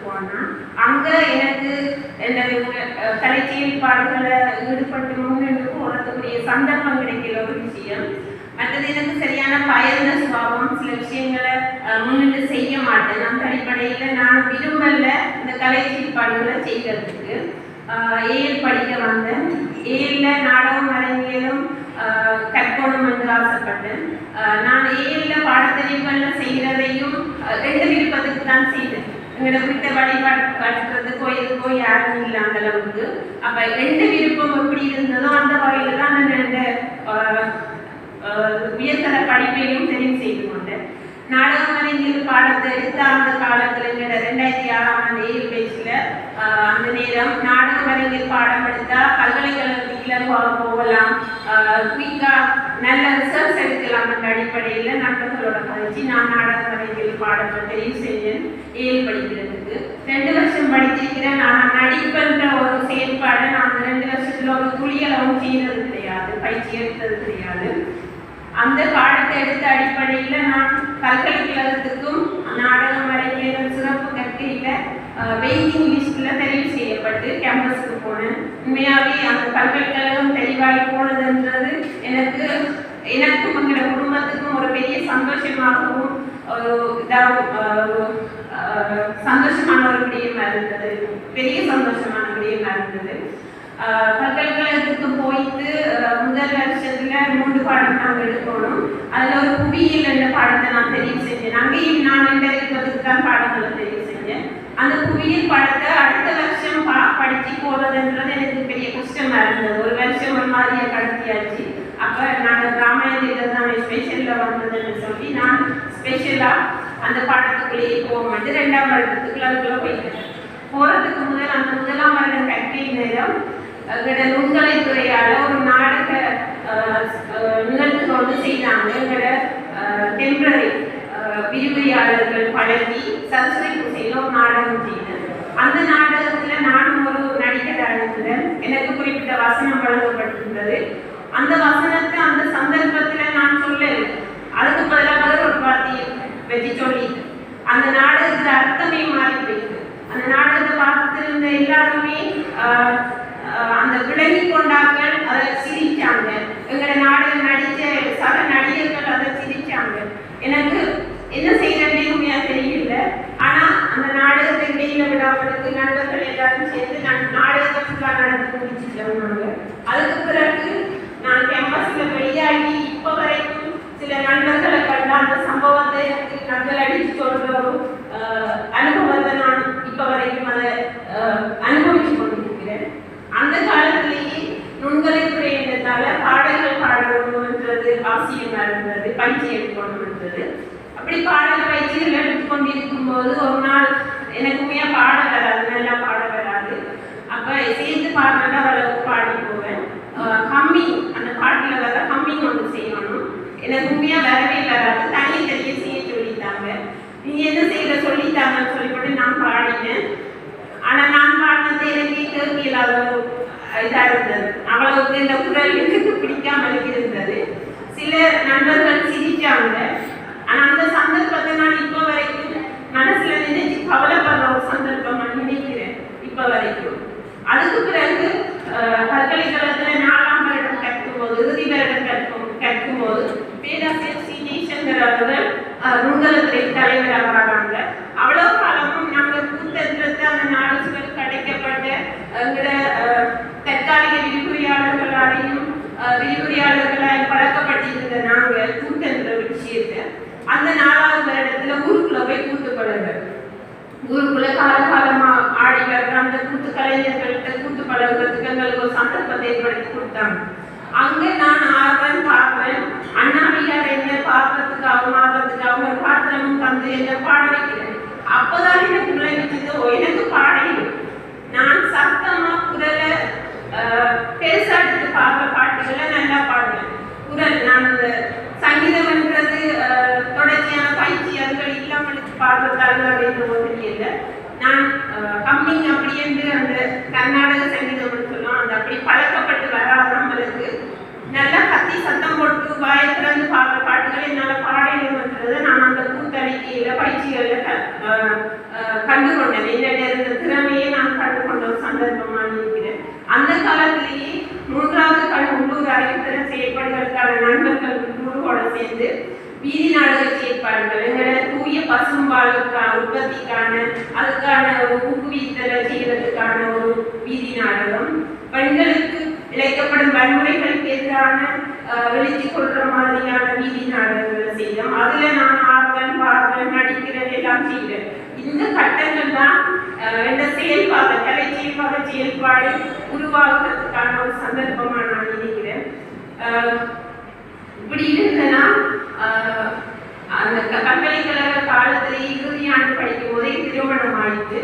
போனேன். அங்கே எனக்கு கலை செயல்பாடுகளை ஈடுபட்டு முன்னெடுத்து போகிறதுக்குரிய சந்தர்ப்பம் கிடைக்கிற ஒரு விஷயம். மற்றது எனக்கு சரியான பயந்த சுபாவம், சில விஷயங்களை முன்னிட்டு செய்ய மாட்டேன். அந்த அடிப்படையில் நான் விரும்பல இந்த கலை செயல்பாடுகளை செய்கிறதுக்கு. ஏஎல் படிக்க வந்தேன். ஏஎல்ல நாடகம் அரங்கியலும் கற்கணும் என்று ஆசைப்பட்டேன். நான் ஏஎல்ல பாடத்தறிவுகளில் செய்கிறதையும் 2 விருப்பத்துக்கு தான் செய்தேன். எங்களோட வீட்டை வழிபாடுறதுக்கோ எதுக்கோ யாரும் இல்லை அந்த அளவுக்கு. அப்போ 2 விருப்பம் எப்படி இருந்ததோ அந்த வகையில் தான் நான் இந்த உயர்தர படிப்பையும் தெரிவு செய்து கொண்டேன். நாடகம் அறிஞர் பாடத்தை எடுத்த அந்த காலத்தில் எங்களோட 2006ஆம் ஆண்டு ஏஎல் பேச்சில் அந்த நேரம் நாடகம் அறிஞர் பாடம் எடுத்தால் பல்கலைக்கழகத்துக்குள்ள போகலாம், குயிக்காக நல்ல ரிசர்ச் எடுக்கலாம் என்ற அடிப்படையில் நண்பர்களோட கழிச்சு நான் நாடகம் அறிஞர் பாடத்தை தெரிவு செஞ்சேன் ஏஎல் படிக்கிறதுக்கு. 2 வருஷம் படிச்சிருக்கிறேன். நான் நடிப்புன்ற ஒரு செயல்பாடை நான் 2 வருஷத்தில் ஒரு துளியளவும் செய்தது கிடையாது, பயிற்சி எடுத்தது கிடையாது. அந்த பாடத்தை எடுத்த அடிப்படையில் நான் பல்கலைக்கழகத்துக்கும் நாடகம் அறிஞர் சிறப்பு கற்கையில் வெயிட்டிங் லிஸ்ட்டில் தெரிவு செய்யப்பட்டு கேம்பஸுக்கு போனேன். உண்மையாகவே அந்த பல்கலைக்கழகம் தெளிவாகி போனதுன்றது எனக்கும் எங்களோட குடும்பத்துக்கும் ஒரு பெரிய சந்தோஷமாகவும் ஒரு சந்தோஷமான ஒரு விடயமாக இருந்தது, பெரிய சந்தோஷமான விடயமாக இருந்தது. பல்கலைக்கழகத்துக்கு போயிட்டு முதல் வருஷத்துல 3 பாடம் நாங்கள் எடுக்கணும். அதில் ஒரு புவியியல் என்ற பாடத்தை நான் தெரிவு செஞ்சேன். அங்கேயும் நான் இருப்பதுக்கு தான் பாடங்களை தெரிவு செஞ்சேன். அந்த புவியியல் பாடத்தை அடுத்த வருஷம் படித்து போகிறதுன்றது எனக்கு பெரிய கஷ்டமாக இருந்தது. ஒரு வருஷம் ஒரு மாதிரியாக கடத்தியாச்சு. அப்போ நாங்கள் ராமாயணத்தில் தான் ஸ்பெஷலில் வந்ததுன்னு சொல்லி நான் ஸ்பெஷலாக அந்த பாடத்துக்குள்ளேயே போக மாட்டேன். 2ஆம் வருடத்துக்குள்ள அதுக்குள்ளே போயிட்டேன். போகிறதுக்கு முதல் அந்த 1ஆம் வருட கற்கை நேரம் எங்களோட நுண்கலைத்துறையால் ஒரு நாடக நிகழ்ச்சி வந்து செய்தாங்க. எங்களோட டெம்பரரி விரிவுரையாளர்கள் பழகி சரஸ்வதி பூசையில் ஒரு நாடகம் செய்தேன். அந்த நாடகத்தில் நானும் ஒரு நடிகராக இருந்தேன். எனக்கு குறிப்பிட்ட வசனம் வழங்கப்பட்டிருந்தது. அந்த வசனத்தை அந்த சந்தர்ப்பத்தில் நான் சொல்லலை, அதுக்கு பதிலாக ஒரு வார்த்தையை வச்சு சொல்லிட்டு அந்த நாடகத்தில் அர்த்தமே மாறி போயிட்டு அந்த நாடகத்தை பார்த்துருந்த எல்லாருமே அந்த விலகி கொண்டார்கள், அதை சிரிச்சாங்க. எங்களை நாடகம் நடித்த சக நடிகர்கள் அதை சிரிச்சாங்க. எனக்கு என்ன செய்யறதே உண்மையாக தெரியல. ஆனால் அந்த நாடகத்தை இடையில விடாமலுக்கு நண்பர்கள் எல்லாரும் சேர்ந்து நாடகத்தை ஃபுல்லாக நடந்து முடிச்சுட்டாங்க. அதுக்கு பிறகு நான் கேம்பஸில் வெளியாகி இப்போ வரைக்கும் சில நண்பர்களை கண்ட அந்த சம்பவத்தை எனக்கு நண்பர்கள் அடித்து சொல்கிற ஒரு அனுபவத்தை நான் இப்போ வரைக்கும் அதை அனுபவிச்சு கொண்டிருக்கிறேன். அந்த காலத்திலேயே நுண்கலைத்துறை என்றதால பாடல்கள் பாடணுன்றது அவசியமாக இருந்தது, பயிற்சி எடுக்கணும் இருந்தது. அப்படி பாடல் பயிற்சிகள் எடுத்துக்கொண்டிருக்கும் போது ஒரு நாள் எனக்கு உண்மையாக பாட வராது, நல்லா பாட வராது. அப்போ சேர்ந்து பாடுறதா அளவுக்கு பாடி போவேன். ஹம்மிங், அந்த பாட்டில் வர ஹம்மிங் ஒன்று செய்யணும். எனக்கு உண்மையாக வரவே வராது, தனியே செய்ய சொல்லித்தாங்க. நீங்கள் என்ன செய்யற சொல்லித்தாங்கன்னு சொல்லிவிட்டு நான் பாடினேன். ஆனால் நான் பாடினது எனக்கு கேட்க இல்லாத ஒரு இதாக இருந்தது. அவ்வளவுக்கு இந்த குரல் எனக்கு பிடிக்காமல் இருந்தது. சில நண்பர்கள் சிரிச்சாங்க. ஆனால் அந்த சந்தர்ப்பத்தை நான் இப்போ வரைக்கும் மனசில் நினைச்சு கவலைப்படுற ஒரு சந்தர்ப்பம் நான் நினைக்கிறேன் இப்போ வரைக்கும். அதுக்கு பிறகு பல்கலைக்கழகத்தில் 4ஆம் வருடம் கற்கும்போது, இறுதி வருடம் கற்கும்போது பேராசிரியர் சி ஜெய்சங்கர் அவர்கள் நுண்கலைத்துறை தலைவராக வராங்க. அவ்வளோ காலமும் நாங்கள் கூத்தன்றத்தை அந்த நாடுகள் கிடைக்கப்பட்ட எங்களோட தற்காலிக விரிவுரையாளர்களாலையும் விரிவுரையாளர்களால் பழக்கப்பட்டிருந்த நாங்கள் கூத்தன்ற ஒரு விஷயத்தை அந்த 4ஆவது வருடத்தில் ஊருக்குள்ள போய் கூத்து பழகுறோம். ஊருக்குள்ள காலகாலமாக ஆடி வர்ற அந்த கூத்து கலைஞர்கள்ட்ட கூத்து பழகுறதுக்கு எங்களுக்கு ஒரு சந்தர்ப்பத்தை ஏற்படுத்தி கொடுத்தாங்க. அங்கே நான் ஆர்வம் பார்ப்பேன். அண்ணாவியார் என்ன பார்க்கறதுக்காகவும் ஆடுறதுக்காகவும் ஒரு பாத்திரமும் தந்து என்ன பாட வைக்கிறேன். அப்போதான் எனக்கு விளைவிச்சது எனக்கு பாடையும் நான் சத்தமாக குரலை பெருசாக எடுத்து பாடுற பாட்டுகளை நல்லா பாடுவேன். குரல் நான் அந்த சங்கீதம்ன்றது தொடர்ச்சியான பயிற்சி அதுகள் இல்லாமல் பாடுறதால அப்படின்னு தெரியல. நான் கம்மிங் அப்படி என்று அந்த கர்நாடக சங்கீதம்னு சொல்லுவோம், அந்த அப்படி பழக்கப்பட்டு வராத நம்மளுக்கு நல்லா கத்தி சத்தம் போட்டு வாயத்திலிருந்து பாடுற பாட்டுகளை என்னால் பாடணுன்றதை நான் அந்த கூத்தறிக்கையில் பயிற்சிகளில் கண்டுகொண்டேன். என்ன சந்தர்ப்பமாக இருக்கிறேன். அந்த காலத்திலேயே 3வது கண் உள்ளூர் அறிவுத்திற செயற்பாடுகளுக்கான நண்பர்கள் குழுவோட சேர்ந்து வீதி நாடக செயற்பாடுகள் எங்களை தூய பசும்பாலுக்கான உற்பத்திக்கான அதுக்கான ஒரு ஊக்குவித்தலை செய்வதற்கான ஒரு வீதி நாடகம், பெண்களுக்கு இழைக்கப்படும் வன்முறைகளுக்கு எதிரான வெளிச்சு கொள்ற மாதிரியான வீதி நாடகங்களை செய்தோம். அதுல நான் ஆர்வம் பார்வன் நடிக்கிறேன் எல்லாம் செய்கிறேன். இந்த கட்டங்கள் தான் இந்த செயல்பாடு கலை செயல்பாடு உருவாக்குறதுக்கான ஒரு சந்தர்ப்பமா நான் நினைக்கிறேன். இப்படி இருந்தேன்னா அந்த பல்கலைக்கழக காலத்திலே இறுதி ஆண்டு படிக்கும் போதே திருமணம் ஆயிட்டு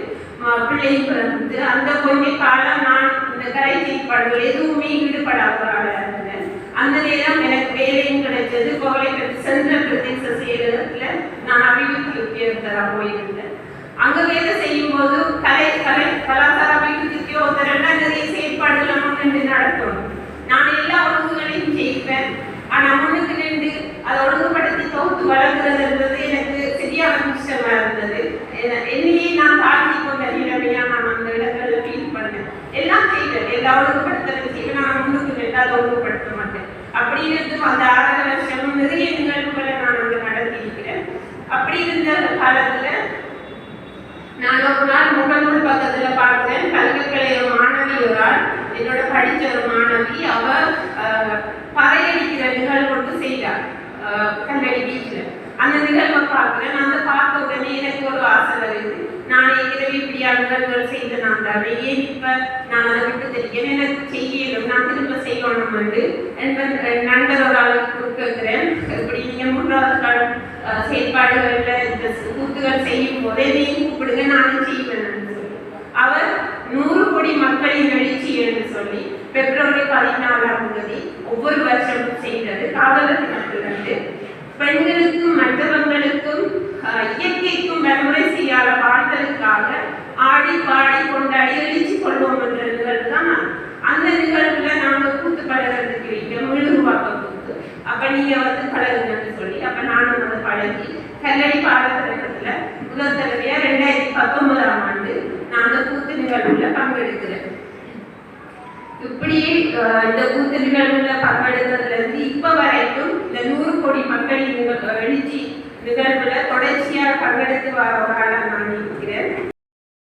பிள்ளை பிறந்து அந்த கொஞ்ச காலம் நான் இந்த கலை செயல்பாடுகள் எதுவுமே ஈடுபடாத இருந்தேன். அந்த நேரம் எனக்கு வேலையும் கிடைச்சது. சென்ட்ரல் பிரதேச செயலகத்துல நான் அபிவிருத்தி உத்தியோகத்தராக போயிருந்தேன். அங்க வேலை செய்யும் போது கலாச்சார அபிவிருத்தி உத்தியோகத்தரா நிறைய செயற்பாடுகள் முன்னின்று நடத்தணும். நான் எல்லா ஒழுங்குகளையும் செய்வேன். ஆனா முன்னுக்கு நின்று அதை ஒழுங்குபடுத்தி தொகுத்து வளர்க்கிறதுன்றது எனக்கு சரியான விஷயமா இருந்தது. என்னையே நான் தாழ்த்தி கொண்ட நிலைமையா நான் அந்த இடங்கள்ல ஃபீல் பண்ணேன். எல்லாம் செய்வேன், எல்லா ஒழுங்குபடுத்தலும் செய்வேன். நான் முன்னுக்கு நின்று அதை ஒழுங்குபடுத்த மாட்டேன். அப்படி இருந்து அந்த 6 வருஷமும் நிறைய நிகழ்வுகளை நான் அங்க நடத்தி இருக்கிறேன். அப்படி இருந்த காலத்துல நான் ஒரு நாள் முகநூல் பக்கத்துல பார்க்கிறேன். பல்கலைக்கழக மாணவி ஒரு ஆள், என்னோட படிச்ச ஒரு மாணவி, அவ பறையடிக்கிற நிகழ்வு ஒன்று செய்தார் கல்லடி பீச்சில். அந்த நிகழ்வை பார்க்கிறேன். அந்த பார்த்த உடனே எனக்கு ஒரு ஆசை வருது. நான் ஏற்கனவே இப்படியா நிகழ்வுகள் செய்த நான் தானே, ஏன் இப்ப நான் அதை விட்டு தெரிக்கிறேன், எனக்கு செய்யணும், நான் திரும்ப செய்யணும் என்று என் நண்பர் ஒரு ஆளுக்கு கேட்கிறேன். இப்படி நீங்க 3வது காலம் செயற்பாடுகள்ல இந்த கூத்துகள் செய்யும் போதே நீங்க கூப்பிடுங்க, நானும் செய்வேன் சொல்லி அவர் 100 கோடி மக்களின் எழுச்சி என்று சொல்லி பிப்ரவரி 14ஆம் தேதி ஒவ்வொரு வருஷமும் செய்தது. காதலர் தினத்திலிருந்து பெண்களுக்கும் மற்றவங்களுக்கும் இயற்கைக்கும் வன்முறை செய்யாத வாழ்த்தலுக்காக ஆடி பாடி கொண்டாடி எழுச்சி கொள்வோம் என்ற நிகழ்வு தான். அந்த நிகழ்வுல நாங்கள் கூத்து பழகிறதுக்கு வைக்க மெழுகுவாக்க கூத்து, அப்ப நீங்க வந்து பழகுங்கன்னு சொல்லி அப்ப நானும் வந்து பழகி கல்லடி பாடத்திட்டத்துல முதல் தடவையா 2019ஆம் ஆண்டு நான் அந்த கூத்து நிகழ்வுல பங்கெடுக்கிறேன். இப்படியே இந்த கூத்து நிகழ்வுல பங்கெடுக்கிறதுல இருந்து இப்ப வரைக்கும் இந்த 100 கோடி மக்களின் எழுச்சி நிகழ்வுல தொடர்ச்சியாக பங்கெடுத்து வர நான் இருக்கிறேன்.